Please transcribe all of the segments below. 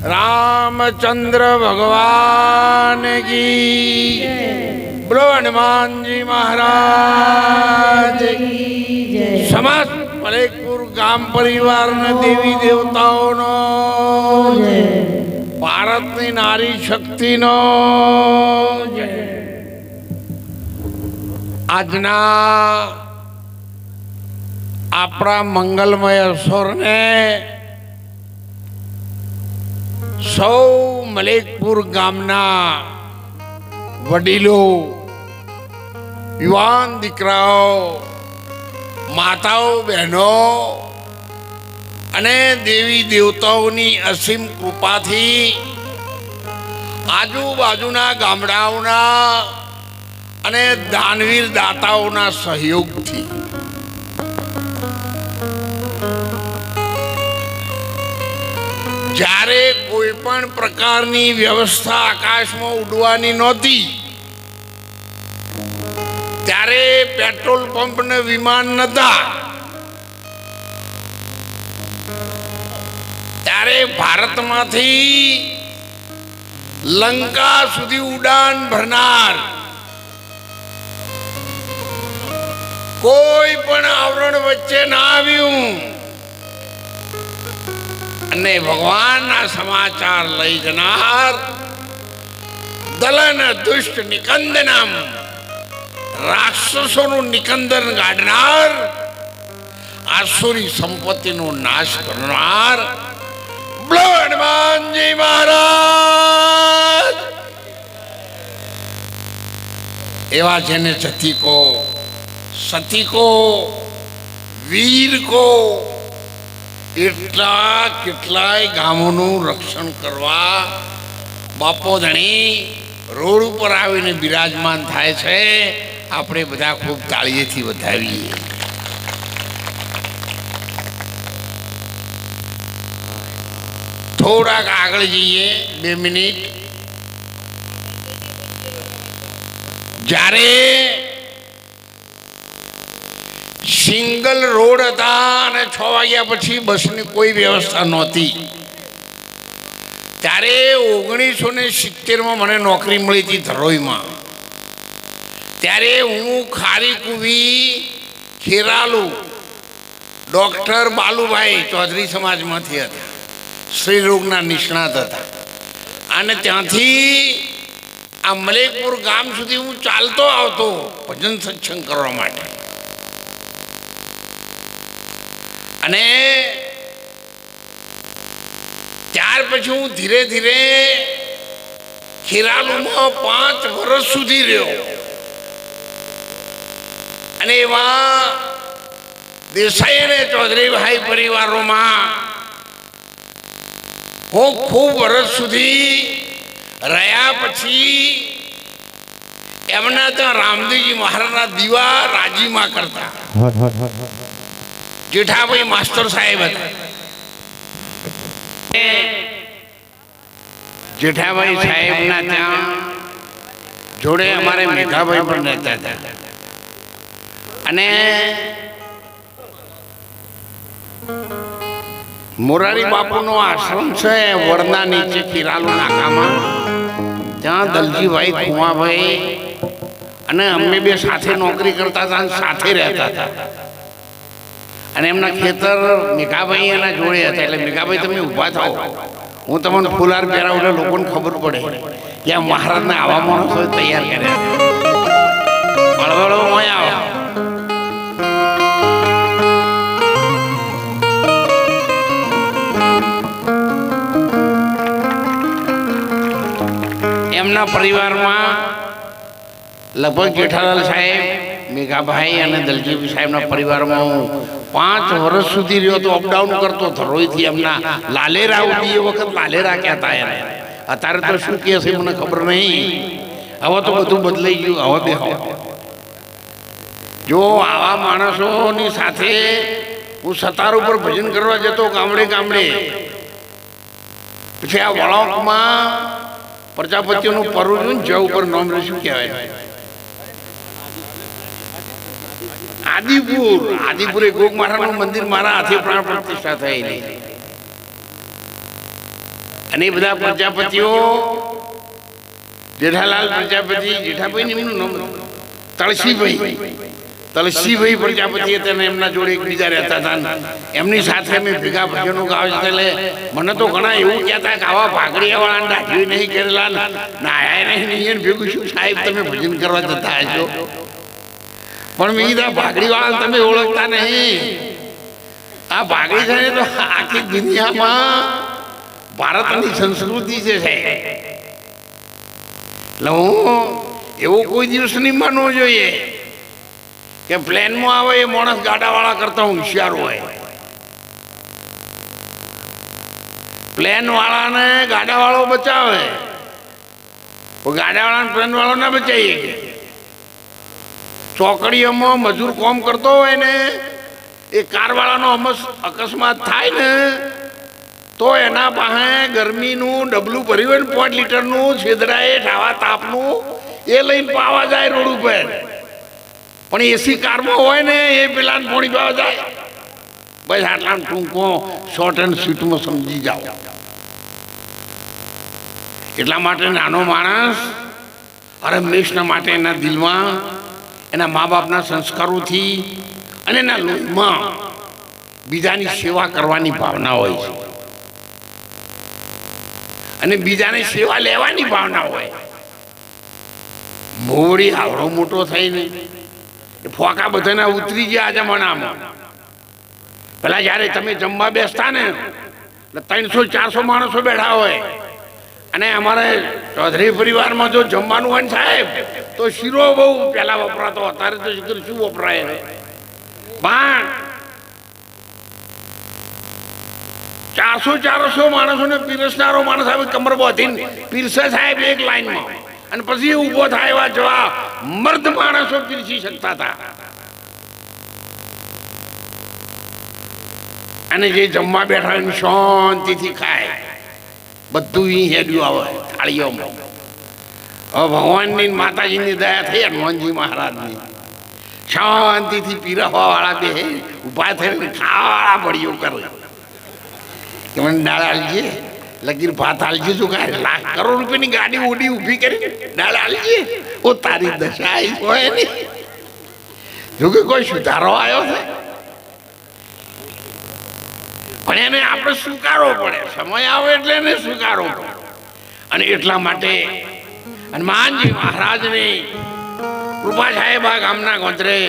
रामचंद्र भगवान की बोलो, हनुमान जी महाराज की। समस्त मलेकपुर गाम परिवार ने देवी देवताओं नो, भारत की नारी शक्ति नो आजना अपना मंगलमय अवसर ने सौ मलेकपुर गामना वडीलो, युवान दीकराओ, माताओ बहनों अने देवी देवताओनी असीम कृपाथी आजूबाजूना गामडाओना अने दानवीर दाताओना सहयोगथी જ્યારે કોઈ પણ પ્રકારની વ્યવસ્થા આકાશમાં ઉડવાની નહોતી ત્યારે પેટ્રોલ પંપ ને વિમાન નહોતા ત્યારે ભારતમાંથી લંકા સુધી ઉડાન ભરનાર કોઈ પણ આવરણ વચ્ચે ના આવ્યું અને ભગવાનના સમાચાર લઈ જનાર દલન દુષ્ટ નિકંદનમ રાક્ષસોનું નિકંદન ગાડનાર આસુરી સંપત્તિનો નાશ કરનાર બોલો હનુમાનજી મહારાજ એવા જેને જતી કો સતી કો વીર કો એટલા કેટલાય ગામોનું રક્ષણ કરવા બાપો ધણી રોડ ઉપર આવીને બિરાજમાન થાય છે। આપણે બધા ખૂબ તાળીએથી વધાવીએ। થોડાક આગળ જઈએ 2 મિનિટ। જ્યારે સિંગલ રોડ હતા અને 6 વાગ્યા પછી બસની કોઈ વ્યવસ્થા નહોતી ત્યારે 1970માં મને નોકરી મળી હતી ધરોઈમાં। ત્યારે હું ખારી કુવી ખેરાલુ ડૉક્ટર બાલુભાઈ ચૌધરી સમાજમાંથી હતા, સ્ત્રીરોગના નિષ્ણાત હતા અને ત્યાંથી આ મલેકપુર ગામ સુધી હું ચાલતો આવતો ભજન સત્સંગ કરવા માટે। અને ત્યાર પછી હું ધીરે ધીરે ખેરાલુમાં 5 વર્ષ સુધી રહ્યો અને એવા દેસાઈ અને ચૌધરીભાઈ પરિવારોમાં હું ખૂબ વર્ષ સુધી રહ્યા પછી એમના ત્યાં રામદેવજી મહારાજના દીવા રાજીમાં કરતા જેઠાભાઈ માસ્ટર સાહેબ હતા. જેઠાભાઈ સાહેબના ત્યાં જોડે અમારે મેઘાભાઈ પણ રહેતા હતા. અને મોરારી બાપુનો આશ્રમ છે વડના નીચે કિરાલુ નાકામાં. ત્યાં દલજીભાઈ કુંવાભાઈ અને અમે બે સાથે નોકરી કરતા હતા અને સાથે રહેતા હતા. અને એમના ખેતર મેઘાભાઈ એના જોડે હતા. એટલે મેઘાભાઈ તમે ઊભા થાઓ, હું તમને ફુલાર પહેરાવું એટલે લોકોને ખબર પડે કે આ મહારાજને આવા માણસો તૈયાર કર્યા. હળવળો હોય આવો. એમના પરિવારમાં લગભગ જેઠાલાલ સાહેબ, મેઘાભાઈ અને દલજીભાઈ સાહેબના પરિવારમાં હું 5 વર્ષ સુધી રહ્યો તો અપડાઉન કરતો ધરોઈથી. એમના લાલેરા ઉડી એ વખત લાલેરા કહેતા એને. અત્યારે તો શું કહે છે મને ખબર નહીં. હવે તો બધું બદલાઈ ગયું. હવે બે જો આવા માણસોની સાથે હું સતાર ઉપર ભજન કરવા જતો ગામડે ગામડે. પછી આ વળોકમાં પ્રજાપતિઓનું પરવું જોયું જ ઉપર નામ શું કહેવાય, આદિપુર એ ગોગ મહારાજનું મંદિર મારા હાથે પ્રાણ પ્રતિષ્ઠા થયેલી. અને એ બધા પ્રજાપતિઓ, જેઠાલાલ પ્રજાપતિ, જેઠાભાઈ એમનું નામ તળસીભાઈ પ્રજાપતિ હતા. એમના જોડે એકબીજા રહેતા હતા. એમની સાથે અમે ભેગા ભજનો ગાવે છે. એટલે મને તો ઘણા એવું કહેતા કે આવા ભાગડિયાવાળા દાઢી નહીં કરેલા, નાયા નહીં, ભેગું શું સાહેબ તમે ભજન કરવા જતા હશો. પણ મેં કીધા ભાગડીવાળા તમે ઓળખતા નહીં. આ ભાગડી છે તો આખી દુનિયામાં ભારતની સંસ્કૃતિ છે. એટલે હું એવો કોઈ દિવસ નહીં માનવો જોઈએ કે પ્લેનમાં આવે એ માણસ ગાડાવાળા કરતા હોશિયાર હોય. પ્લેન વાળાને ગાડાવાળો બચાવે, ગાડાવાળાને પ્લેન વાળો ના બચાવીએ. ચોકડીઓમાં મજૂર કામ કરતો હોય ને એ કારવાળાનો અકસ્માત થાય ને તો એના પાસે ગરમીનું ડબલું ભર્યું હોય ને 5 લીટરનું છેદરાએ ઠાવા તાપનું એ લઈને પાવા જાય રોડ ઉપર. પણ એસી કારમાં હોય ને એ પેલા પોણી પાવા જાય. બસ આટલા ટૂંકો શોર્ટ એન્ડ સ્વીટમાં સમજી જાઓ. એટલા માટે નાનો માણસ હરમેશના માટે એના દિલમાં એના મા બાપના સંસ્કારોથી અને એના લોહીમાં બીજાની સેવા કરવાની ભાવના હોય છે. અને બીજાની સેવા લેવાની ભાવના હોય. મોવડી આવડો મોટો થઈને ફોકા બધાના ઉતરી ગયા જમાનામાં. પેલા જ્યારે તમે જમવા બેસતા ને 300-400 માણસો બેઠા હોય. અને અમારે ચૌધરી પરિવારમાં જો જમવાનું હોય ને સાહેબ તો શીરો બહુ પહેલા વપરાતો. અત્યારે તો શું વપરાય? પણ 400 માણસોને પીરસનારો માણસ આવે કમર બાંધીને પીરસે સાહેબ એક લાઈનમાં. અને પછી ઊભો થાય એવા જવા મર્દ માણસો પીરસી શકતા હતા. અને જે જમવા બેઠા હોય શાંતિથી ખાય. બધું હેડ્યું આવે થાળીઓમાં. હવે ભગવાનની માતાજીની દયા થઈ હનુમાનજી મહારાજની. શાંતિથી પીરસવા વાળા બે ઊભા થઈને ખાવાળા બળીઓ કરે કે મને દાળ આલજે, લગીર ભાત આલજે. શું કાંઈ લાખ કરોડ રૂપિયાની ગાડી ઓડી ઊભી કરી દાળ આલજે. ઓ તારી દશા હોય નહીં. જોકે કોઈ સુધારો આવ્યો છે પણ એને આપણે સ્વીકારવો પડે. સમય આવે એટલે એને સ્વીકારવો પડે. અને એટલા માટે હનુમાનજી મહારાજની કૃપા સાહેબ આ ગામના ગોત્રે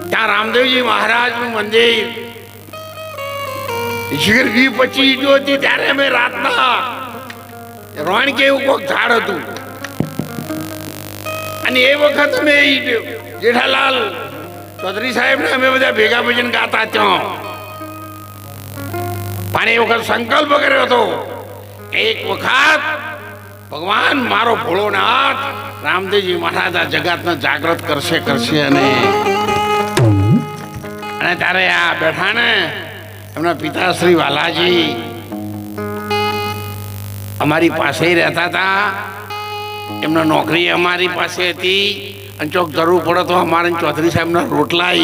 ત્યાં રામદેવજી મહારાજનું મંદિર શિખર 20-25 જો હતી ત્યારે અમે રાતના રોણ કે એવું કોઈક ઝાડ હતું. અને એ વખત અમે જેઠાલાલ ચૌધરી સાહેબ ને અમે બધા ભેગા ભજન ગાતા ત્યાં. પણ એ વખત સંકલ્પ કર્યો હતો એક વખત ભગવાન મારો ભોળોનાથ રામદેવજી મહારાજ આ જગતને જાગૃત કરશે અને ત્યારે આ બેઠા ને એમના પિતા શ્રી વાલાજી અમારી પાસે રહેતા હતા. એમના નોકરી અમારી પાસે હતી અને ચોક જરૂર પડે તો અમારે ચૌધરી સાહેબના રોટલા એ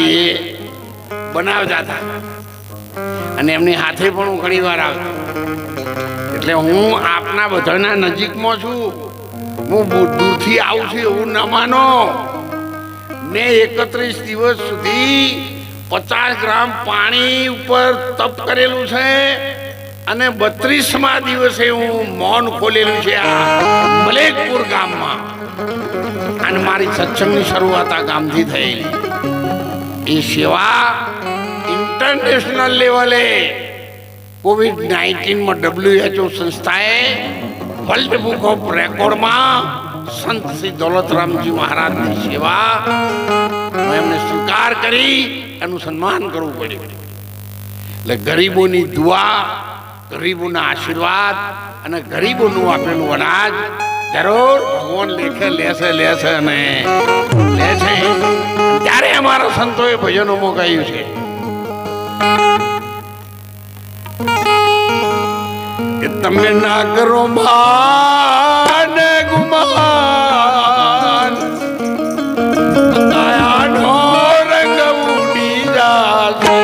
બનાવતા હતા અને એમની હાથે પણ હું ઘણી વાર આવતો. એટલે હું આપના બધાના નજીકમાં છું. હું દૂરથી આવું છું એવું ન માનો. મેં 31 દિવસ સુધી 50 ગ્રામ પાણી ઉપર તપ કરેલું છે અને 32મા દિવસે હું મૌન ખોલેલું છે આ મલેકપુર ગામમાં. અને મારી સત્સંગની શરૂઆત આ ગામથી થયેલી. એ સેવા ઇન્ટરનેશનલ લેવલે COVID-19માં WHO સંસ્થાએ વર્લ્ડ બુક ઓફ રેકોર્ડમાં સંત શ્રી દોલતરામજી મહારાજની સેવા એમને સ્વીકાર કરી એનું સન્માન કરવું પડ્યું. એટલે ગરીબોની દુઆ, ગરીબોના આશીર્વાદ અને ગરીબોનું આપેલું અનાજ જરૂર ભગવાન લેશે અને લે છે. ત્યારે અમારા સંતોએ ભજનોમાં કહ્યું છે કે તમે ના કરો માન ગુમાન, દયાનો રંગ ઉડી જાશે.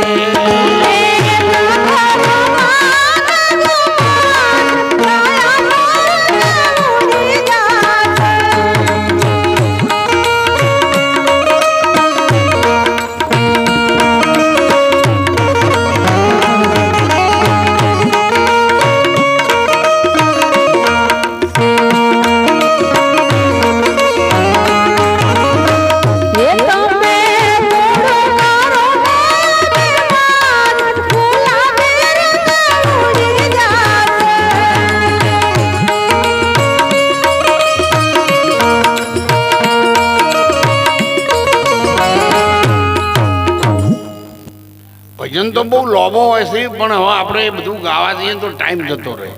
ભજન તો બહુ લોબો હોય છે પણ હવે આપણે બધું ગાવા જઈએ તો ટાઈમ જતો રહે.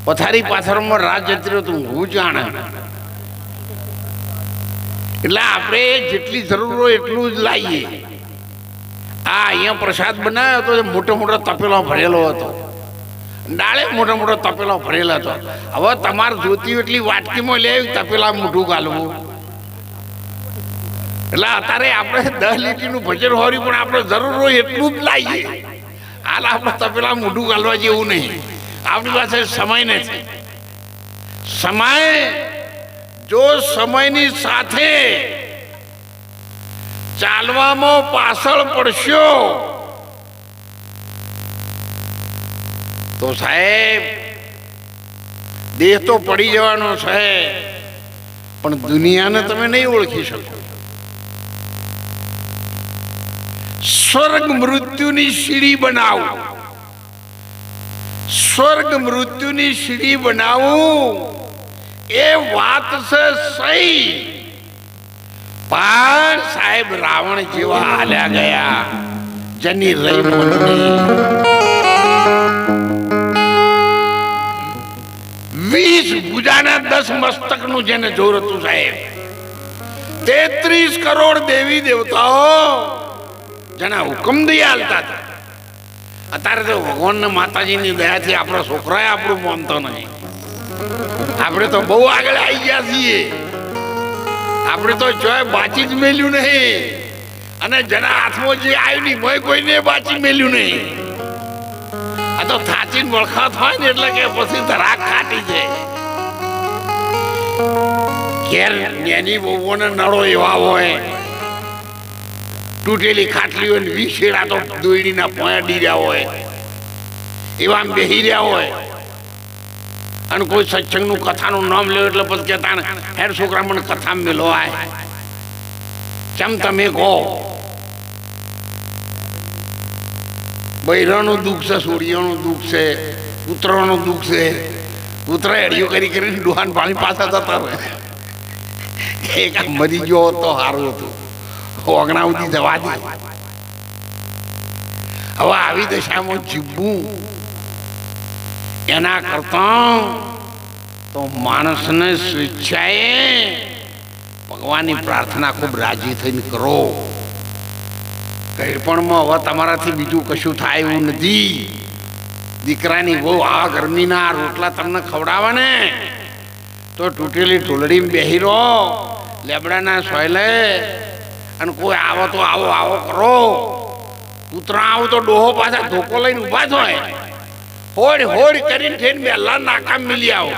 પથારી પાથરમાં રાત જતી રહે તો હું જાણે. એટલે આપણે જેટલી જરૂર હોય એટલું જ લાવીએ. આ અહીંયા પ્રસાદ બનાવ્યો હતો મોટો મોટો તપેલો ભરેલો હતો, ડાળે મોટો મોટો તપેલો ભરેલો હતો. હવે તમારે જોતી એટલી વાટકીમાં લે તપેલા મોઢું ગાલવું. એટલે અત્યારે આપણે 10 લીટીનું ભજન હોરી પણ આપણે જરૂર હોય એટલું જ લાવીએ. હાલ આપણે તપેલા મોઢું ગાલવા જેવું નહીં. આપણી પાસે સમય નથી. સમય જો સમયની સાથે ચાલવામાં પાછળ પડશો તો સાહેબ દેહ તો પડી જવાનો છે પણ દુનિયાને તમે નહીં ઓળખી શકો. સ્વર્ગ મૃત્યુની સીડી બનાવો, સ્વર્ગ મૃત્યુની સીડી બનાવું એ વાત છે સહી. પણ સાહેબ રાવણ જેવા હાલ્યા ગયા જેની રહી મનની 20 ભુજાના 10 મસ્તકનું જેને જોર હતું સાહેબ. 33 કરોડ દેવી દેવતાઓ જેના હુકમથી હાલતા હતા. અત્યારે તો ભગવાન ને માતાજીની દયાથી આપણા છોકરાએ આપણું માનતો નહીં. આપણે તો બહુ આગળ આવી ગયા છીએ. આપણે તો ચોય બાચી જ મેલ્યું નહીં અને જેના હાથમાં જે આવ્યું નહીં ભય કોઈને બાચી મેલ્યું નહીં. આ તો થાચીને વળખાત હોય ને એટલે કે પછી ધરાક ખાટી જાય. ઘેર નેની બહુઓને નળો એવા હોય, તૂટેલી ખાટલી હોય, 20 શેડા તો દોયડીના પોયા ડીર્યા હોય, એવા બેહી રહ્યા હોય. અને કોઈ સત્સંગનું કથાનું નામ લે એટલે પછી કહેતા હેર છોકરા મને કથા મેલો આય કેમ તમે કહો. બૈરાનું દુઃખ છે, સોડિયાનું દુઃખ છે, કૂતરાનું દુઃખ છે. કૂતરા એડિયો કરીને ડોહાન પાણી પાછા જતા રહે. એક મરી ગયો તો સારું હતું, ઓગણા સુધી જવા દે. હવે આવી દશામાં જીવવું એના કરતા તો માણસને સ્વેચ્છાએ ભગવાનની પ્રાર્થના ખૂબ રાજી થઈને કરો. કઈપણમાં હવે તમારાથી બીજું કશું થાય એવું નથી. દીકરાની બહુ આ ગરમીના રોટલા તમને ખવડાવે ને તો તૂટેલી ઢોલડીમાં બેહી રહો લેબડાના સોયલે, અને કોઈ આવો તો આવો આવો કરો. કૂતરા આવો તો ડોહો પાછા ધોકો લઈને ઊભા થાય. હોડ હોડ કરીને થઈને મેલા નાકામ મિલી આવો.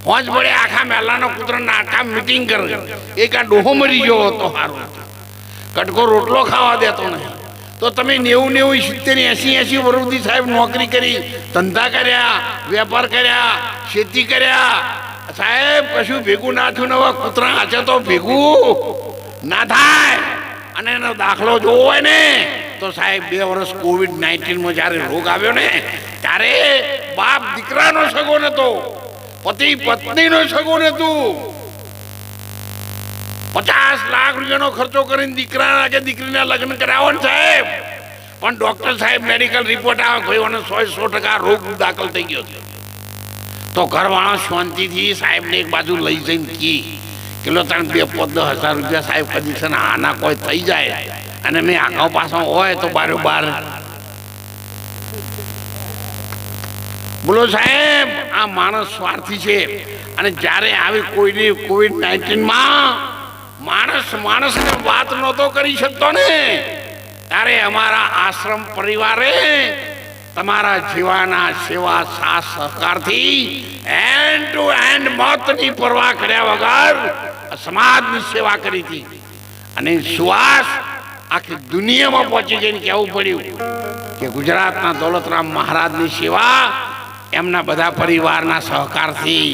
હોજ પડે આખા મેલાનો કૂતરા નાકામ મીટિંગ કરે. એક આ ડોહો મરી ગયો હતો સારું, કટકો રોટલો ખાવા દેતો નહીં. તો તમે 90 90 70 80 વર્ષ સુધી સાહેબ નોકરી કરી, ધંધા કર્યા, વેપાર કર્યા, ખેતી કર્યા, સાહેબ કશું ભેગું ના થયું. નવા કૂતરા હાચે તો ભેગું ના થાય. અને એનો દાખલો જોવો હોય ને તો સાહેબ 2 વર્ષ COVID-19 જ્યારે રોગ આવ્યો ને ત્યારે બાપ દીકરાનો સગો નતો, પતિ પત્નીનો સગો નતું. 50 લાખ રૂપિયાનો ખર્ચો કરીને દીકરાના કે દીકરીના લગ્ન કરાવો ને સાહેબ, પણ ડોક્ટર સાહેબ મેડિકલ રિપોર્ટ આવે કોઈ 100% રોગ દાખલ થઈ ગયો છે. તો ઘરવાળા શાંતિથી સાહેબને એક બાજુ લઈ જઈને કી કિલો 3 2 10,000 રૂપિયા સાહેબ કદી આના કોઈ થઈ જાય અને મેં આખો પાછો હોય તો બાર બોલો સાહેબ. આ માણસ સ્વાર્થી છે. અને જ્યારે આવી કોઈની COVID-19માં માણસને વાત નહોતો કરી શકતો ને ત્યારે અમારા આશ્રમ પરિવારે તમારા જીવાના સેવા સાથ સહકારથી એન્ડ ટુ એન્ડ મોતની પરવા કર્યા વગર સમાજની સેવા કરી હતી. અને સુવાસ આખી દુનિયામાં પહોંચી જઈને કહેવું પડ્યું કે ગુજરાતના દોલતરામ મહારાજની સેવા એમના બધા પરિવારના સહકારથી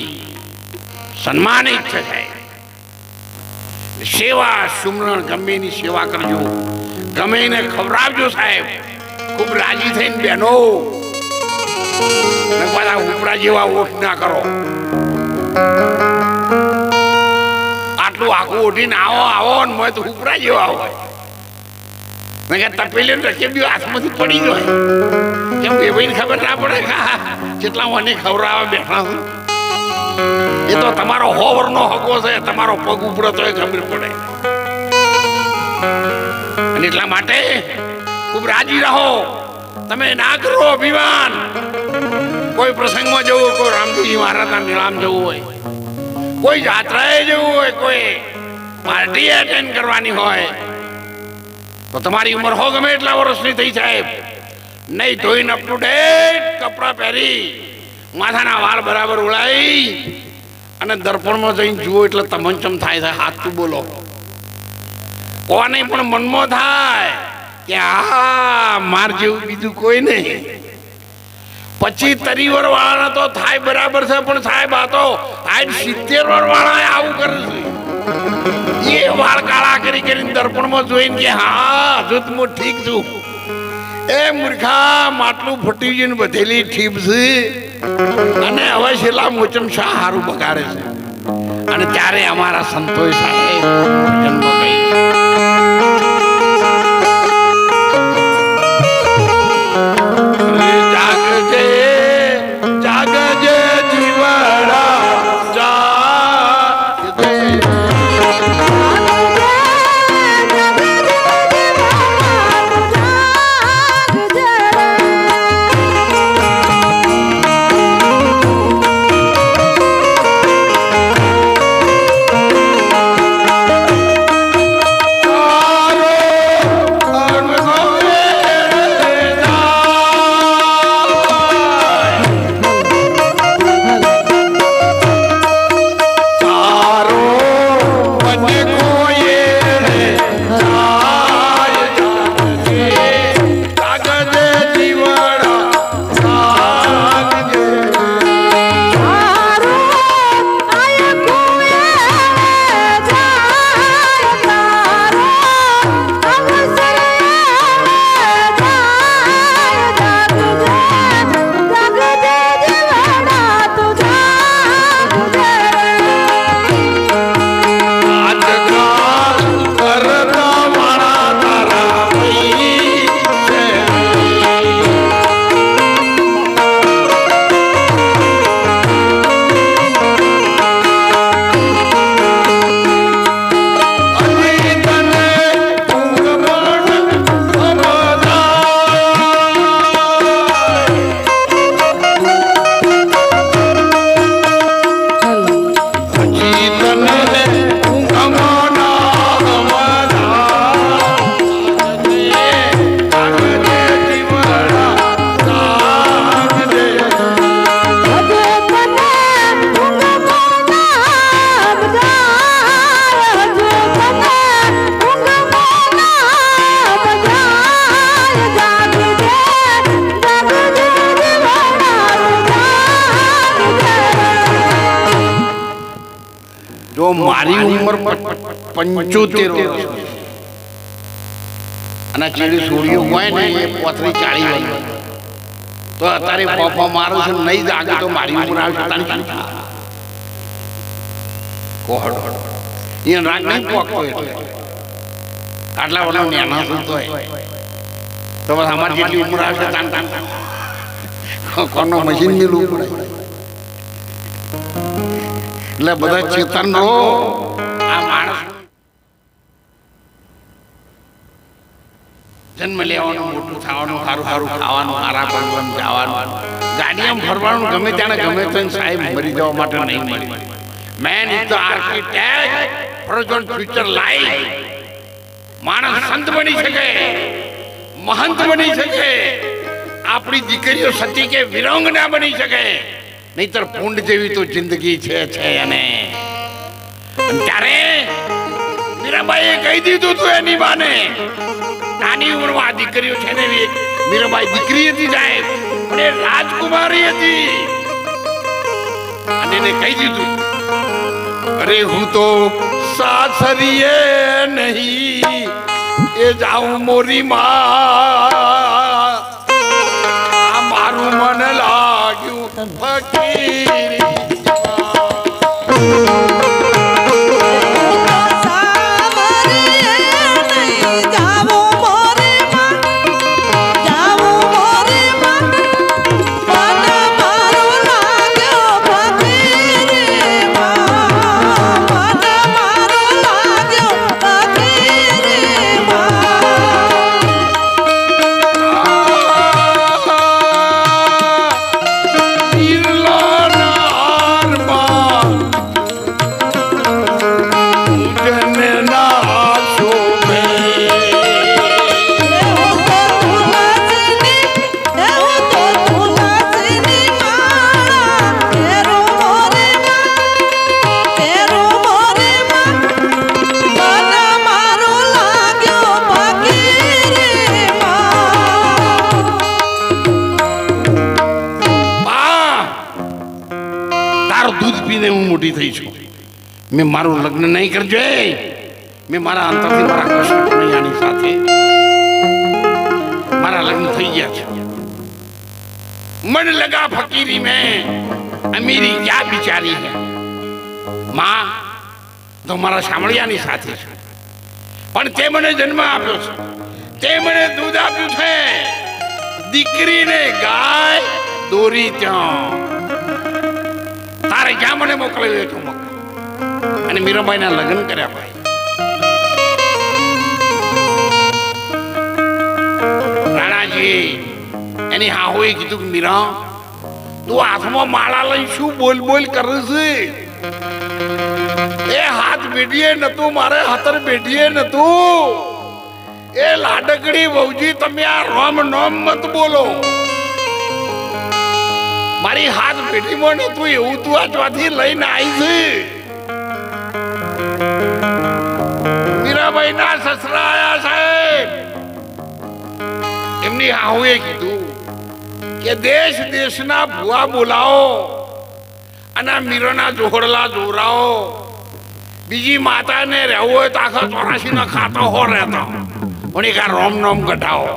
સન્માનિત છે. સેવા સુમરણ ગમે એની સેવા કરજો, ગમે એને ખવડાવજો સાહેબ, ખૂબ રાજી થઈને બહેનો. બધા ઉપરા જેવા ઓઠ ના કરો. આટલું આખું ઓઠીને આવો ને મેં તો ઉપરા જેવા હોય તપેલી રકેબી હાથમાંથી પડી જાય. કેમ કે ભાઈને ખબર ના પડે કેટલા મને ખવડાવવા બેઠા છું. એ તો તમારો હોવરનો હકો છે, તમારો પગ ઉપડે તો ખબર પડે. અને એટલા માટે ખૂબ રાજી રહો. તમે ના કરો અભિમાન. કોઈ પ્રસંગમાં જવું, કોઈ રામજી મહારાજના મેળામાં જવું હોય, કોઈ જાત્રાએ જવું હોય, કોઈ પાર્ટી એટેન્ડ કરવાની હોય તો તમારી ઉંમર હો ગમે એટલા વર્ષની થઈ સાહેબ, નહીં ધોઈને અપ ટુ ડેટ કપડાં પહેરી માથાના વાળ બરાબર ઉડાઈ અને દર્પણમાં જઈને જુઓ એટલે તમંચમ થાય. હાથ તું બોલો કોને પણ મનમાં થાય કે આ માર જેવું બીજું કોઈ નહીં. પછી 30 વર્ષ વાળાને તો થાય બરાબર છે, પણ સાહેબ આ તો 70 વર્ષ વાળા આવું કરે છે. એ વાળ કાળા કરીને દર્પણમાં જોઈને કે હા હજુ હું ઠીક છું. એ મૂર્ખા માટલું ફટી જઈને બધેલી ઠીપ છે અને હવે છેલ્લા મોચમ શા હારું બગાડે છે. અને ત્યારે અમારા સંતોષ સાહેબ જન્મ કહી જો મારી ઉંમર 75 વર્ષ અને ચીડી છોડીઓ હોય ને એ 35-40 વર્ષ તો અત્યારે પપ્પા મારું છે નહીં જાગે તો મારી ઉંમર આવશે તારી કોહડ એ રાગ નહીં પોકતો એટલે આટલા બધા નેના સુતો તો બસ અમારી જેટલી ઉંમર આવશે તાન તાન કોનો મશીન મેળવું પડે એટલે બધા ચેતન રહો આ માણસ જન્મ લેવાનું મોટું થવાનું સારું સારું ખાવાનું સારા બંગલામાં જવાનું ગાડીમાં ફરવાનું ગમે ત્યાં ગમે ત્યાં સાહેબ મરી જવા માટે નહીં મળી main is the architect present future life માણસ સંત બની શકે મહંત બની શકે આપણી દીકરીઓ સતી કે વિરંગના બની શકે નહીતર પુંડ જેવી તો જિંદગી છે અને ત્યારે મીરાબાઈએ કહી દીધું તું એની બાને નાની ઉંમરમાં આ દીકરીઓ છે ને મીરાબાઈ દીકરી હતી સાહેબ અને રાજકુમારી હતી અને એને કહી દીધું અરે હું તો સાસરીએ નહીં એ જાઉં મોરી માં આ મારું મન લાગ્યું ફકીરી મેં મારું લગ્ન નહીં કરજો મેં મારા અંતરથી મારા કૃષ્ણ કનૈયાની સાથે મારા લગ્ન થઈ ગયા છે મન લગા ફકીરી મેં અમીરી ક્યાં બિચારી હે માં તો મારા સામળિયાની સાથે છે પણ તે મને જન્મ આપ્યો છે તે મને દૂધ આપ્યું છે દીકરીને ગાય દોરી ત્યાં તારે ક્યાં મને મોકલાવ્યો તો અને મીરાબાઈના લગ્ન કર્યા ભાઈ રાણાજી એની હાહોએ કીધું કે મીરા તું હાથમાં માળા લઈ શું બોલ બોલ કરે છે એ હાથ બેઠીએ નતું મારે હાથર બેઠીએ નતું એ લાડકડી વહુજી તમે આ રોમ નોમ મત બોલો મારી હાથ પેટીમાં નતું એવું તું આ ચોથી લઈને આવી છે મીરાબાઈ ના સસરા આયા સાહેબ એમની હાહુએ કીધું કે દેશ દેશના ભુવા બોલાવો અને મીરાના જોહરલા જોરાઓ બીજી માતાને રહેવું હોય તો આખા 84 ના ખાતો હો રહેતો પણ એક આ રોમ નોમ કઢાવો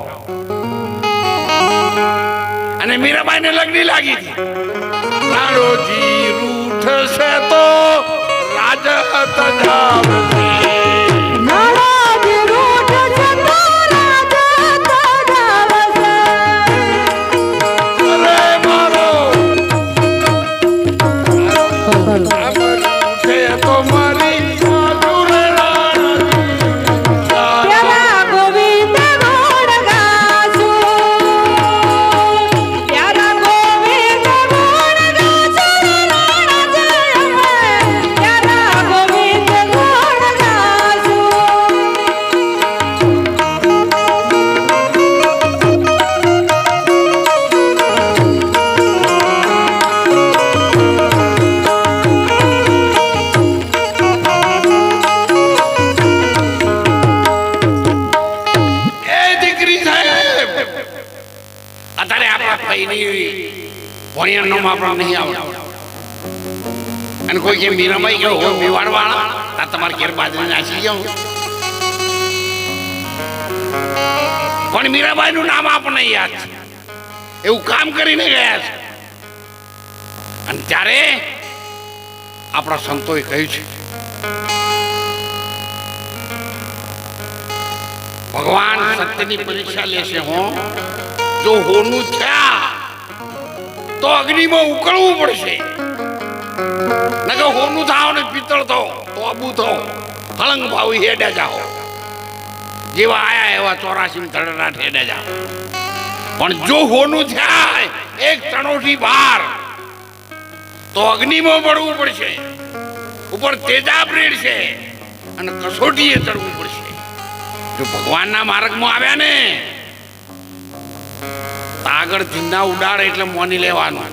અને મીરાબાઈને લગની લાગી હતી રાણોજી રૂઠશે તો રાજત જાવશે અને કોઈ કે મીરાબાઈ કે હો મેવાડ વાળા તા તમારે ઘેર બાજરી નાસી જાઉં પણ મીરાબાઈ નું નામ આપણને યાદ છે એવું કામ કરીને ગયા છે અને ત્યારે આપણા સંતોએ કહ્યું છે ભગવાન સત્યની પરીક્ષા લેશે હો જો હોનું થયા તો અગ્નિમાં ઉકળવું પડશે નકર હોનું થાવ ને પિત્તળ થો તો અબુ થો હળંગ ભાવી હેડે જાઓ જેવા આયા એવા 84 ધડરાટ હેડે જાઓ પણ જો હોનું થાય એક ચણોઠી બહાર તો અગ્નિમાં પડવું પડશે ઉપર તેજાબ રેડશે અને કસોટીએ ચડવું પડશે જો ભગવાનના માર્ગમાં આવ્યા ને તો આગળ ધીના ઉડાડે એટલે મોની લેવાનું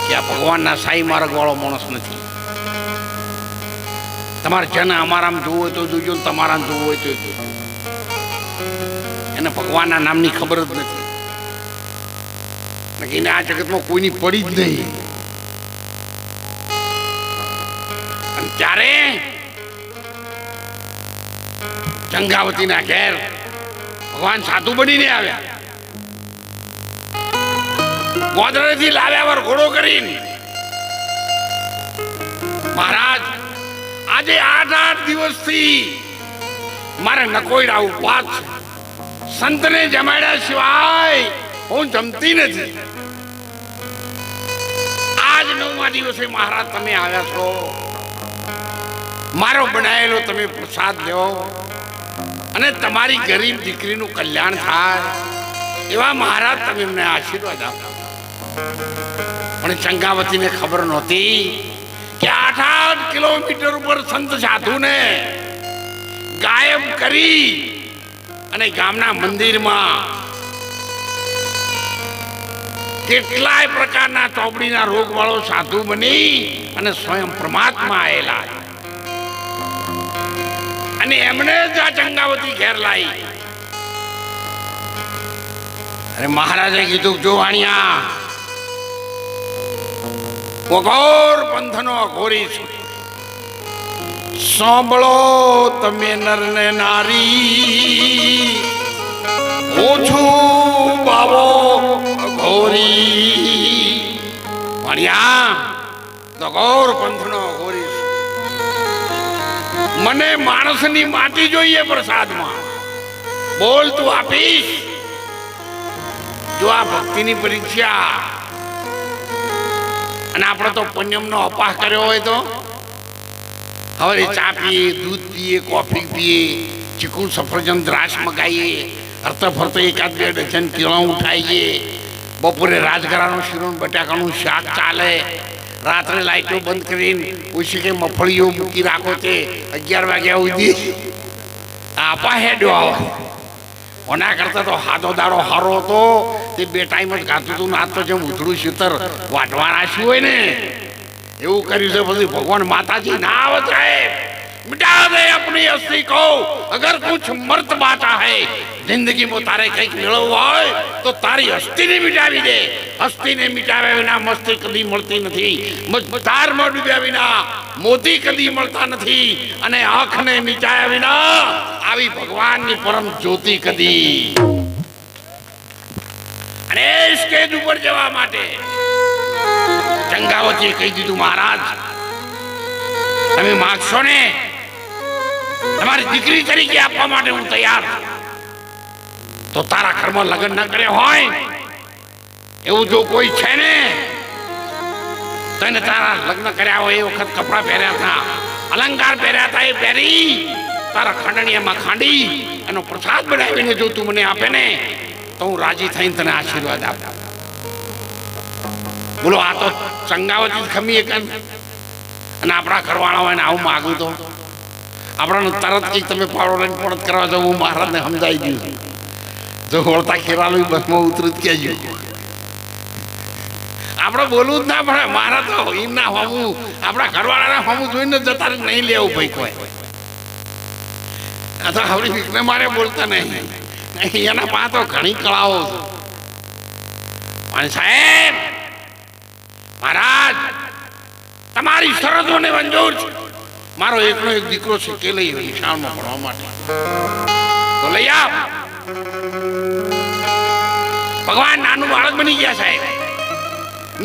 કે આ ભગવાનના સાઈ માર્ગ વાળો માણસ નથી તમારે જેને અમારામાં જોવું હોય તો જોજો તમારા જોવું હોય તો જોજો એને ભગવાનના નામની ખબર જ નથી એને આ જગતમાં કોઈની પડી જ નહીં અને ત્યારે ચંગાવતીના ઘેર ભગવાન સાધુ બનીને આવ્યા ગોદરેથી લાવ્યા વર ઘોડો કરીને મહારાજ આજે 8 દિવસથી મારે નકોઈડા ઉપવાસ છે સંતને જમાડ્યા સિવાય હું જમતી નથી આજ 9મા દિવસે મહારાજ તમે આવ્યા છો મારો બનાવેલો તમે પ્રસાદ લ્યો અને તમારી ગરીબ દીકરીનું કલ્યાણ થાય એવા મહારાજ તમે એમને આશીર્વાદ આપો પણ ચંગાવતીને ખબર નહોતી કે 8 કિલોમીટર ઉપર સંત સાધુને ગાયબ કરી અને ગામના મંદિરમાં કેટલાય પ્રકારના ચોપડીના રોગ વાળો સાધુ બની અને સ્વયં પરમાત્મા આવેલા અને એમને જ આ ચંગાવતી ઘેર લાવી અરે મહારાજે કીધું જો વાણિયા ઘોર પંથનો ઘોરી છું સાંભળો તમે નર ને નારી હું છું બાવો ઘોરી વાણિયા તો ઘોર પંથનો ઘોરી છું મને માણસની માટી જોઈએ પ્રસાદમાં બોલ તું આપીશ જો આ ભક્તિની પરીક્ષા અને આપણે તો પુણ્યમનો અપાહ કર્યો હોય તો હવે ચા પીએ દૂધ પીએ કોફી પીએ ચીકુ સફરજન દ્રાસ મગાવીએ હરતા ફરતા 1-2 ડઝન કેળા ઉઠાવીએ બપોરે રાજગરાનું શીરો બટાકાનું શાક ચાલે રાત્રે લાઈટો બંધ કરીને ઓછી કે મફળીઓ મૂકી રાખો તે 11 વાગ્યા સુધી આપા હેડ્યો આવે ઓના કરતા તો હાથો દાડો હારો હતો તે 2 ટાઈમ જ ખાતું હતું ના તો જેમ ઉધડું શીતર વાટવા રાખ્યું હોય ને એવું કર્યું છે બધું ભગવાન માતાજી ના આવત રહે मिटा दे अपनी अस्थि को अगर कुछ मर्द बाता है जिंदगी में तारे कहीं मिलवा હોય તો તારી અસ્થિને મિટાવી દે અસ્થિને મિટાવ્યા વિના મસ્તી કદી મળતી નથી મજદારમાં ડૂબ્યા વિના મોતી કદી મળતા નથી અને આંખને મિટાવ્યા વિના આવી ભગવાનની પરમ જ્યોતિ કદી અને સ્ટેજ ઉપર જવા માટે ચંગાવતીએ કહી દીધું મહારાજ તમે માગશો ને તમારી દીકરી તરીકે આપવા માટે હું તૈયાર તો તારા ઘરમાં લગ્ન ન કરે હોય એવું જો કોઈ છે ને તો એને તારા લગ્ન કર્યા હોય એ વખત કપડા પહેર્યા હતા અલંકાર પહેર્યા હતા એ પહેરી તારા ખાંડણીયામાં ખાંડી એનો પ્રસાદ બનાવીને જો તું મને આપે ને તો હું રાજી થઈને તને આશીર્વાદ આપું બોલો આ તો ચંગાવતી ખમી એક અને આપણા ઘરવાળા હોય ને આવું માગું તો આપણને તરત કંઈક તમે પાડો લઈને પડત કરવા જાવ હું મહારાજને સમજાઈ ગયું જો વળતા ખેરાલું બસમાં ઉતરું જ કહેજો આપણે બોલવું જ ના પડે મારા તો એમ ના હોવું આપણા ઘરવાળાને હોવું જોઈને જતા નહીં લેવું ભાઈ કોઈ અથવા હવે વિઘ્ન મારે બોલતા નહીં એના પા તો ઘણી કળાઓ છે પણ સાહેબ મહારાજ તમારી શરતોને મંજૂર છે. મારો એકનો એક દીકરો છે કે લઈ નિશાળમાં ભણવા માટે, તો લઈ આપ. ભગવાન નાનું બાળક બની ગયા સાહેબ,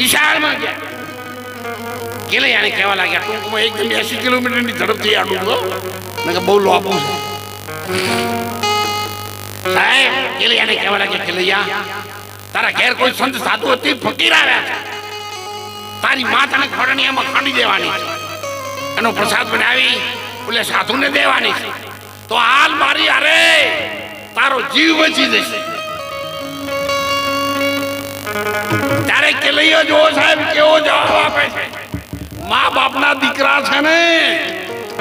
નિશાળમાં ગયા. કેલૈયાને કહેવા લાગ્યા ટૂંકમાં એકદમ 80 કિલોમીટરની ઝડપથી આડું તો મેં બહુ લોપું છે સાહેબ. કેલૈયાને કહેવા લાગ્યા કેલૈયા, તારા ઘેર કોઈ સંત સાધુ હતી, ફકીર આવ્યા છે, તારી માતાને ખોરણીયામાં ખાંડી દેવાની છે, એનો પ્રસાદ બનાવી એટલે સાધુને દેવાની છે, તો હાલ મારી અરે તારો જીવ બચી જશે. ત્યારે કેલૈયો જો સાહેબ કેવો જવાબ આપે છે. મા બાપના દીકરા છે ને,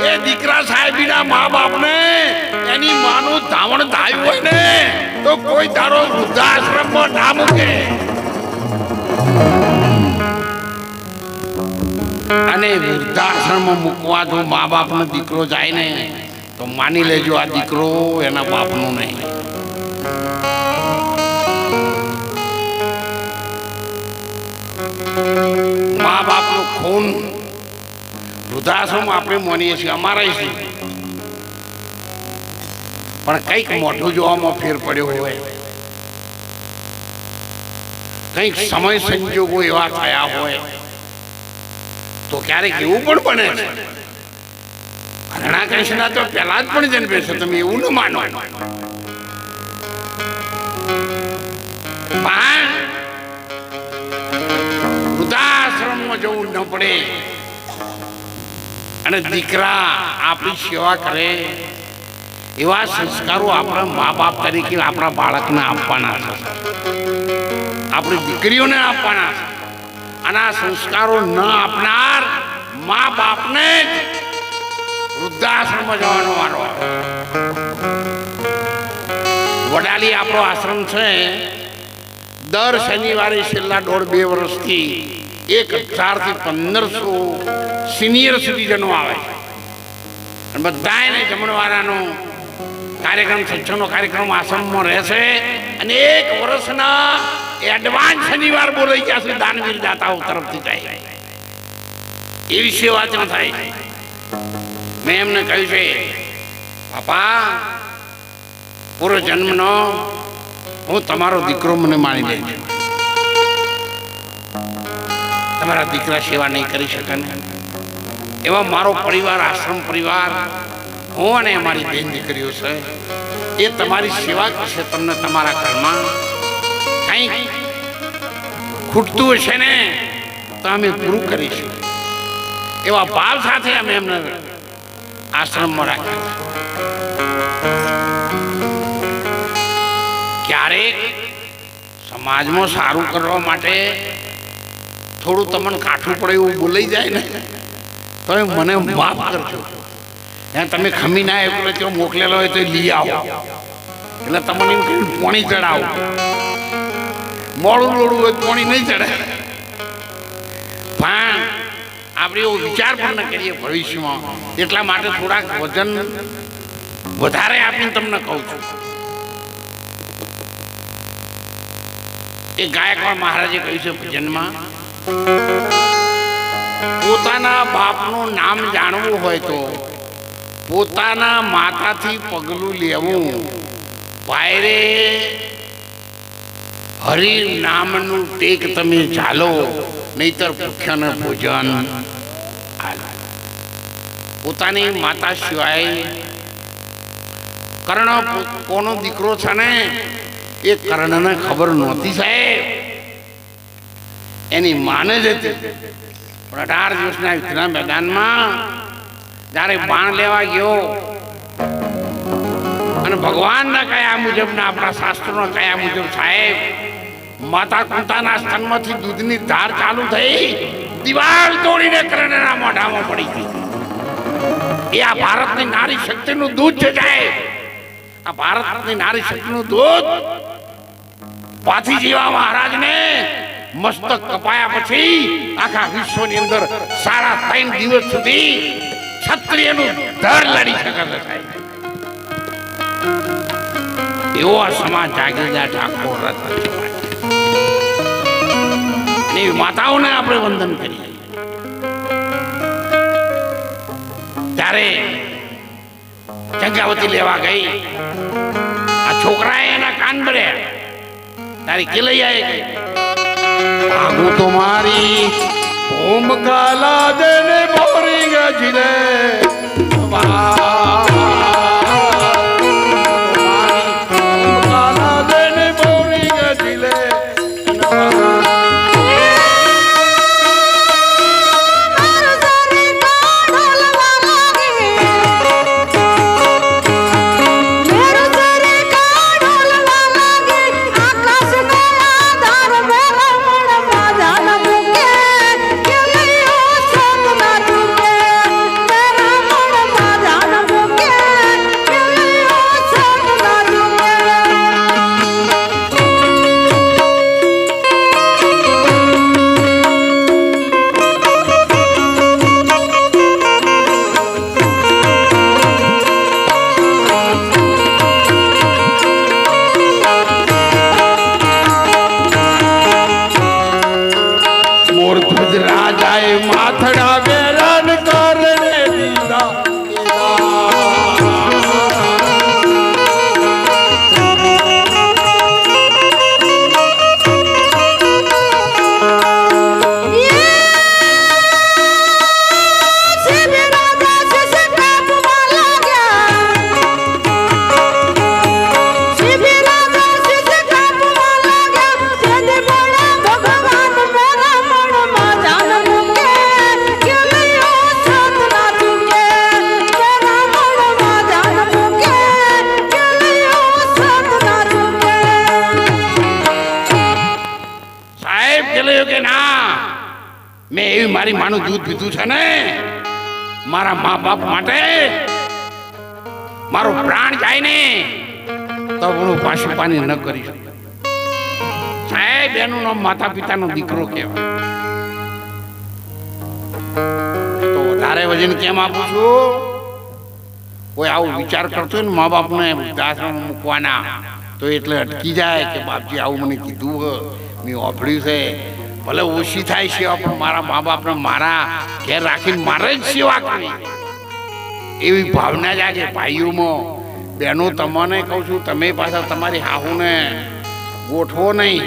એ દીકરા સાહેબીના મા બાપને એની માનું ધાવણ ધાયું હોય ને તો કોઈ તારો વૃદ્ધાશ્રમમાં ના મૂકે. અને વૃદ્ધાશ્રમમાં મૂકવા જો મા બાપનો દીકરો જાય ને તો માની લેજો આ દીકરો એના બાપનો નહીં. મા બાપનું ખૂન વૃદ્ધાશ્રમ આપણે માનીએ છીએ, અમારા છે, પણ કંઈક મોઢું જોવામાં ફેર પડ્યો હોય, કંઈક સમય સંજોગો એવા થયા હોય તો ક્યારેક એવું પણ બને છે. હરણા કૃષ્ણ તો પહેલા જ પણ જન્મે છે, તમે એવું ન માનો. વૃદ્ધાશ્રમમાં જવું ન પડે અને દીકરા આપણી સેવા કરે એવા સંસ્કારો આપણા મા બાપ તરીકે આપણા બાળકને આપવાના છે, આપણી દીકરીઓને આપવાના છે. અને આ સંસ્કારો ન આપનાર મા બાપને જ વૃદ્ધાશ્રમમાં જવાનો વારો આવે. વડાલી આપણો આશ્રમ છે, દર શનિવારે છેલ્લા 1.5-2 વર્ષથી 1000 થી 1500 સિનિયર સિટીઝનો આવે અને બધા એને જમણવારાનો કાર્યક્રમ, સત્સંગનો કાર્યક્રમ આશ્રમમાં રહેશે. અને 1 વર્ષના એડવાન્સ શનિવાર બોલાઈ ગયા છે, દાનવીર દાતાઓ તરફથી જાય એવી સેવા ત્યાં થાય. મેં એમને કહ્યું છે, બાપા પૂરો જન્મનો હું તમારો દીકરો મને માની લેજો, તમારા દીકરા સેવા નહીં કરી શકે ને એવા મારો પરિવાર, આશ્રમ પરિવાર, હું અને અમારી બેન દીકરીઓ છે એ તમારી સેવા કરશે. તમને તમારા ઘરમાં કંઈક ખૂટતું હશે ને તો અમે પૂરું કરીશું એવા ભાવ સાથે અમે એમને આશ્રમમાં રાખ્યા. ક્યારેક સમાજમાં સારું કરવા માટે થોડું તમને કાઠું પડે એવું બોલાઈ જાય ને તો મને માફ કરજો. ત્યાં તમે ખમી ના એટલે ત્યાં મોકલેલો હોય તો લઈ આવો, એટલે તમને એમ કહ્યું પાણી ચડાવો. મોડું લોડું હોય પાણી નહીં ચડે. પણ આપણે એવો વિચાર પણ ન કરીએ ભવિષ્યમાં, એટલા માટે થોડાક વજન વધારે આપીને તમને કહું છું. એ ગાયકવાડ મહારાજે કહ્યું છે ભજનમાં, પોતાના બાપનું નામ જાણવું હોય તો પોતાના માતાથી પગલું લેવું, વાયરે હરિ નામનું ટેક તમે ચાલો, નહીતર ભૂખ્યાને ભોજન આલો. પોતાની માતા સિવાય કર્ણ કોનો દીકરો છે ને એ કર્ણને ખબર નહોતી સાહેબ, એની માને જ હતી. પણ 18 દિવસના યુદ્ધના મેદાનમાં જ્યારે બાણ લેવા ગયો અને ભગવાનના કયા મુજબના, આપણા શાસ્ત્રોના કયા મુજબ સાહેબ, માતા કુંતાના સ્તનમાંથી દૂધની ધાર ચાલુ થઈ, દિવાલ તોડીને કર્ણના મોઢામાં પડી ગઈ. એ આ ભારતની નારી શક્તિનું દૂધ છે સાહેબ, આ ભારતની નારી શક્તિનું દૂધ. પાથી જેવા મહારાજને મસ્તક કપાયા પછી આખા વિશ્વની અંદર 3.5 દિવસ સુધી ક્ષત્રિયનું ધર લડી શકે છે સાહેબ. એવો આ સમાજ જાગીરદાર ઠાકોર રત્ન સમાજ. એવી માતાઓને આપણે વંદન કરીએ. તારે ચંગાવતી લેવા ગઈ, આ છોકરાએ એના કાન ભર્યા, તારી કેલૈયાએ ગઈ આગુ તો મારી ઓમ કાલા દેને બોરી ગજીલે માથડા વેરાન કરે દીધા મેં એવી મારી માનું દૂધ પીધું છે ને, મારા મા બાપ માટે મારો પ્રાણ જાય ને તો હું પાછું પાણી ન કરી શકું. સાહેબ એનું નામ માતા પિતાનો દીકરો કહેવાય. તો વધારે વજન કેમ આપું છું? કોઈ આવો વિચાર કરતો હોય ને મા બાપને વૃદ્ધાશ્રમ મૂકવાના તો એટલે અટકી જાય કે બાપજી આવું મને કીધું, મેં ઓફળ્યું છે, ભલે ઓછી થાય સેવા પણ મારા મા બાપને મારા ઘેર રાખીને મારે જ સેવા કરવી, એવી ભાવના જાગે ભાઈઓમાં. બહેનો તમને કહું છું, તમે પાછા તમારી હાહુને ગોઠવો નહીં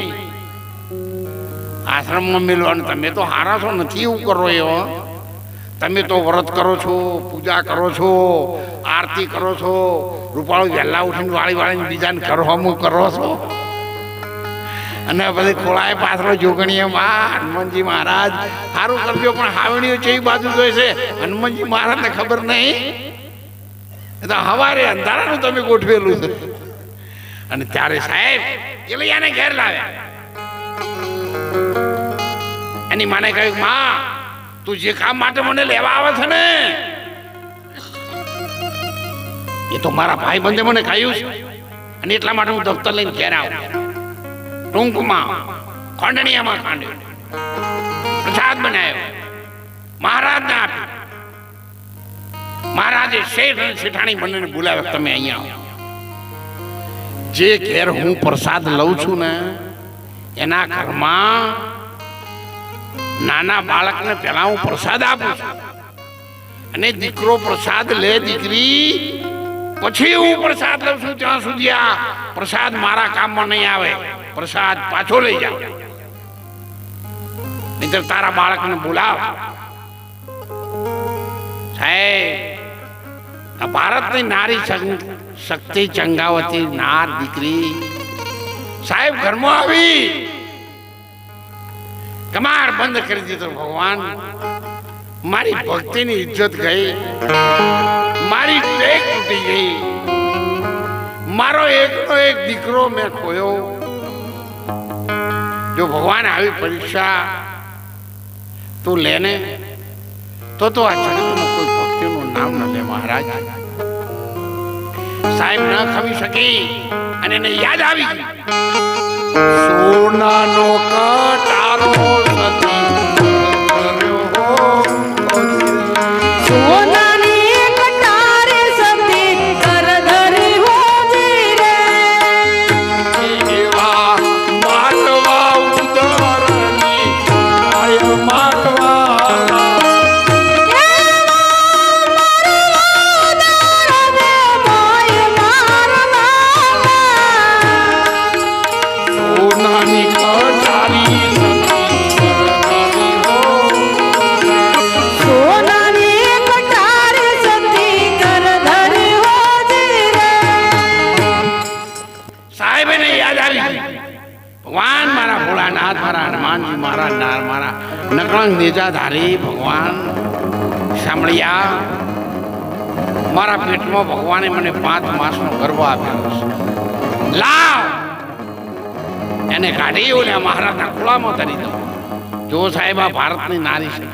આશ્રમમાં મેળવાનું. તમે તો હારા છો, નથી એવું કરો એવો. તમે તો વ્રત કરો છો, પૂજા કરો છો, આરતી કરો છો, રૂપાળું વહેલા ઉઠીને વાળી વાળીને બીજાને કરવાનું કરો છો, અને પછી ખોળાએ પાછળ જોગણીએ માં હનુમાનજી મહારાજ સારું કરજો, પણ હાવણીઓ છે બાજુ જોઈ છે હનુમાનજી મહારાજને ખબર નહીં. એ તો હવારે અંધારાનું તમે ગોઠવેલું છે. અને ત્યારે સાહેબ કેલૈયાને ઘેર લાવ્યા. એની માને કહ્યું, માં તું જે કામ માટે મને લેવા આવે છે ને એ તો મારા ભાઈ બંધે મને કહ્યું છે, અને એટલા માટે હું દફતર લઈને ઘેર આવું. ટૂંકમાં ખંડણીયામાં ખાંડ્યો, પ્રસાદ બનાવ્યો, મહારાજને આપ્યો. મહારાજે શેઠ અને શેઠાણી બંનેને બોલાવ્યા, તમે અહીંયા આવો. જે ઘેર હું પ્રસાદ લઉં છું ને એના ઘરમાં નાના બાળકને પહેલા હું પ્રસાદ આપું છું, અને દીકરો પ્રસાદ લે, દીકરી પછી હું પ્રસાદ લઉં છું. ત્યાં સુધી આ પ્રસાદ મારા કામમાં નહીં આવે, પ્રસાદ પાછો લઈ જાવ, નહીતર તારા બાળકને બોલાવ. સાહેબ આ ભારતની નારી શક્તિ ચંગાવતી નાર દીકરી સાહેબ ઘરમાં આવી કમાર બંધ કરી દીધો. ભગવાન મારી ભક્તિની ઇજ્જત ગઈ, મારી ટેક તૂટી ગઈ, મારો એકનો એક દીકરો મેં ખોયો. જો ભગવાન આવી પરીક્ષા તું લેને તો આ જગતમાં કોઈ ભક્તિનું નામ ન લે મહારાજ. સાહેબ ન ખમી શકી અને એને યાદ આવી ગઈ. સોનાનો કટારો સતી સોનાની કટારે સતી કરધરી હોજી રે. એવા માટવા ઉદરની આય માટવા નેજાધારી ભગવાન સાંભળ્યા, મારા પેટમાં ભગવાને મને 5 માસનો ગર્ભ આપ્યો છે. લાવ એને કાઢી ઓલે મહારાજના ખોળામાં ધરી દો. જો સાહેબ આ ભારતની નારી છે.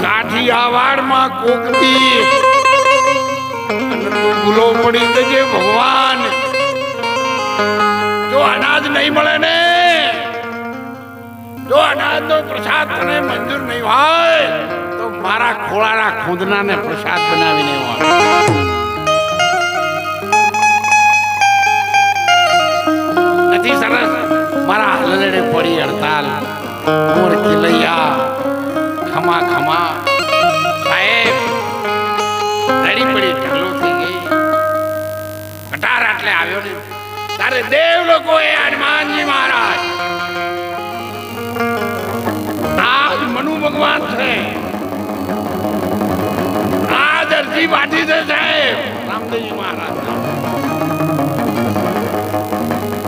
કાઠિયાવાડમાં કોકની ભૂલો પડી જજે ભગવાન. જો અનાજ નહીં મળે ને, જો અનાજનો પ્રસાદ તને મંજૂર નહીં હોય તો મારા ખોળાના ખુદનાને પ્રસાદ બનાવીને નથી સરસ. મારા હલડે પડી હડતાલ મોર કિલૈયા ખમા ખમા. સાહેબ રડી પડી ઢગલો થઈ ગઈ. કટાર આટલે આવ્યો ને તારે દેવ લોકો એ હનુમાનજી મહારાજ આજ મનુ ભગવાન છે. આજ અરજી બાટી છે સાહેબ રામદેવજી મહારાજ.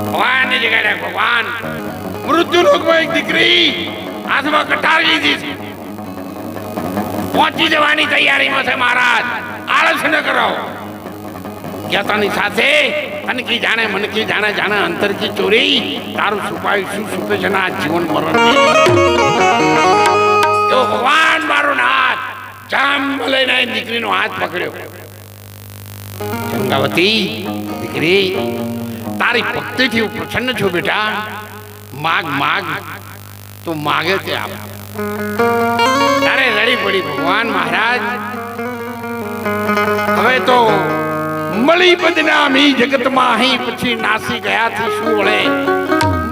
ભગવાનની જગ્યાએ ભગવાન મૃત્યુ લોકમાં એક દીકરી હાથમાં કટાર લીધી છે. પહોંચી જવાની તૈયારીમાં છે મહારાજ. આળસ ન કરો. યતાની સાથે તને કી જાણે મન કી જાણે જાણે અંતર કી ચોરી. તારું છુપાયું શું છુપે છે ના જીવન મરણ. તો ભગવાન મારો નાથ જામ લઈને દીકરીનો હાથ પકડ્યો. ગંગાવતી દીકરી તારી ભક્તિથી હું પ્રસન્ન છું બેટા. માગ માગ તું માગે તે આપ. તારે રડી પડી ભગવાન મહારાજ. હવે તો મળી બદનામી જગતમાં અહીં પછી નાસી ગયાથી શું વળે.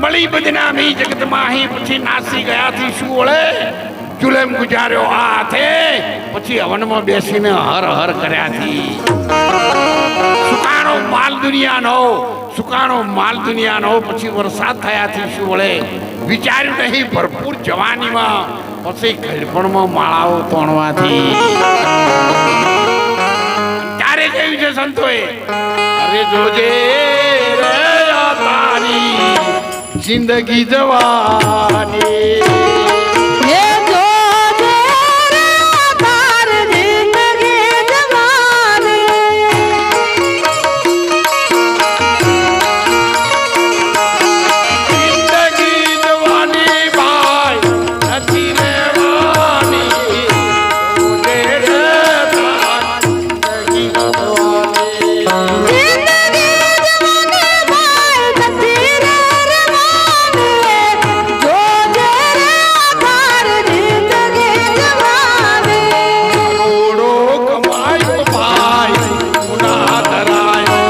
મળી બદનામી જગતમાં અહીં પછી નાસી ગયાથી શું વળે. જુલમ ગુજાર્યો આ હાથે પછી હવનમાં બેસીને હર હર કર્યાથી. સુકાણો માલ દુનિયાનો, સુકાણો માલ દુનિયાનો પછી વરસાદ થયાથી શું વળે. વિચાર્યું નહીં ભરપૂર જવાનીમાં પછી ઘડપણમાં માળાઓ તોણવાથી. ત્યારે કહ્યું છે સંતોએ અરે જોજે રે આ તારી જિંદગી જવાની. હે જોજે રે આ તારી જિંદગી જવાની. જિંદગી જવાની ભાઈ નથી રહેવાની. જોજે રે તારી જિંદગી જવાની. કરોડો કમાયો ભાઈ ગુના ધરાયો.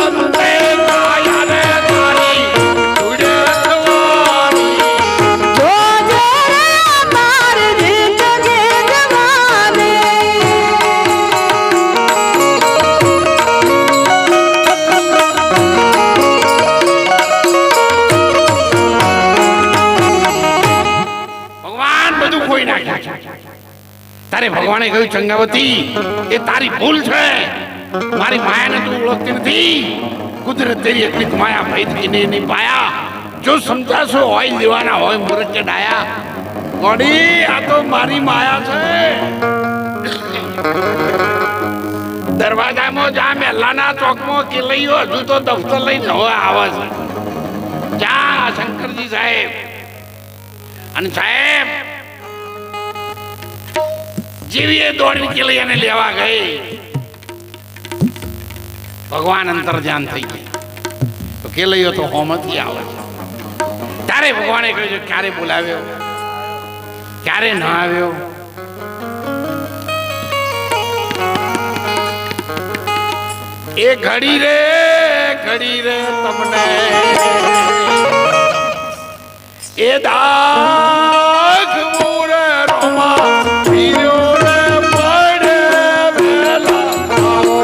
અંતે કાયા રે તારી ઉડે થવાની. ભગવાન બધું ખોઈ નાખ્યું છે. તારે ભગવાને કહ્યું ચંગાવતી એ તારી ભૂલ છે. મારી માયાને તું ઓળખતી નથી. કુદરત તેરી એટલી માયા ભેદ કીને નહીં પાયા. જો સમજાશો હોય દેવાના હોય મૂર્ખ કે ડાયા. ગોડી આ તો મારી માયા છે. દરવાજામાં જા મહેલાના ચોકમાં કિલૈયો હજુ તો દફતર લઈને હવે આવે છે. જા શંકરજી સાહેબ. અને સાહેબ જેવી એ દોડીને કિલૈયાને લેવા ગઈ ભગવાન અંતર્જાન થઈ ગઈ. તો કિલૈયો તો હોમથી આવે છે. ત્યારે ભગવાને કહ્યું છે ક્યારે બોલાવ્યો ક્યારે ન આવ્યો. એ ઘડી રે તમને એ દાખ મોરે રોમા પીયો રે પડે વેલા આવો.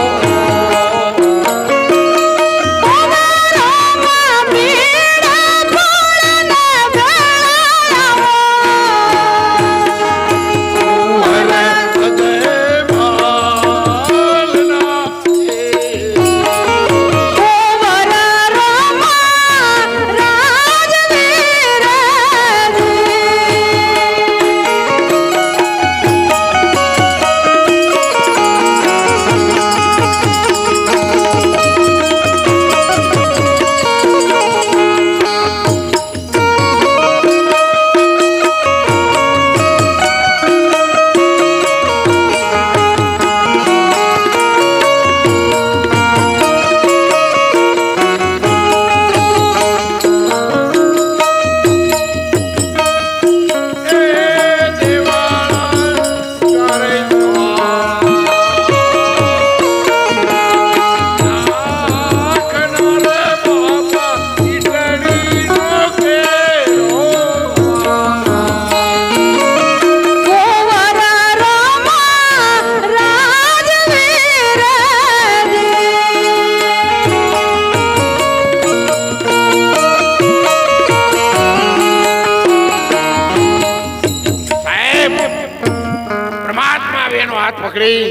કરી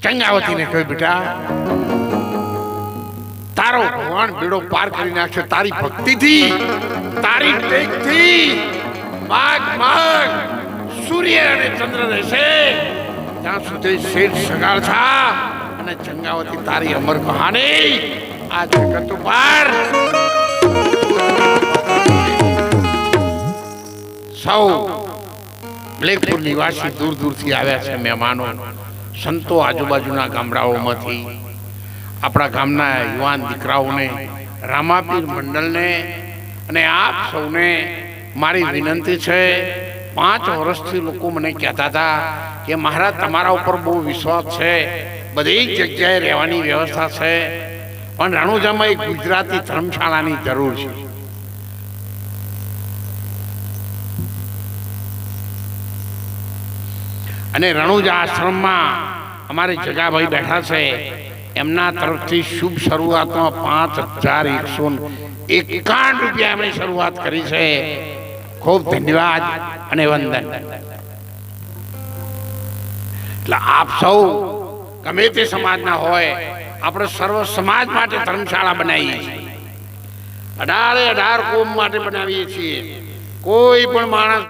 ચંગાવતીને કહ્યું, બેટા તારો ભગવાન બેડો પાર કરી નાખશે તારી ભક્તિથી, તારી ટેકથી. માગ માગ સૂર્ય અને ચંદ્ર રહેશે ત્યાં સુધી શેઠ સગાળ થા અને ચંગાવતી તારી અમર કહાની આ જગત ઉપર સૌ બ્લેકપુર નિવાસી દૂર દૂરથી આવ્યા છે મહેમાનો, સંતો આજુબાજુના ગામડાઓમાંથી, આપણા ગામના યુવાન દીકરાઓને, રામાપીર મંડળને અને આપ સૌને મારી વિનંતી છે. 5 વર્ષથી લોકો મને કહેતા હતા કે મહારાજ તમારા ઉપર બહુ વિશ્વાસ છે, બધી જગ્યાએ રહેવાની વ્યવસ્થા છે, પણ રણુજામાં એક ગુજરાતી ધર્મશાળાની જરૂર છે. અને રણુજા આશ્રમમાં અમારે જગાભાઈ બેઠા છે, એમના તરફથી શુભ શરૂઆતમાં 5151 રૂપિયા એમણે શરૂઆત કરી છે. ખૂબ ધન્યવાદ અને વંદન. એટલે આપ સૌ ગમે તે સમાજના હોય, આપણે સર્વ સમાજ માટે ધર્મશાળા બનાવીએ છીએ. 18 કોમ માટે બનાવીએ છીએ. કોઈ પણ માણસ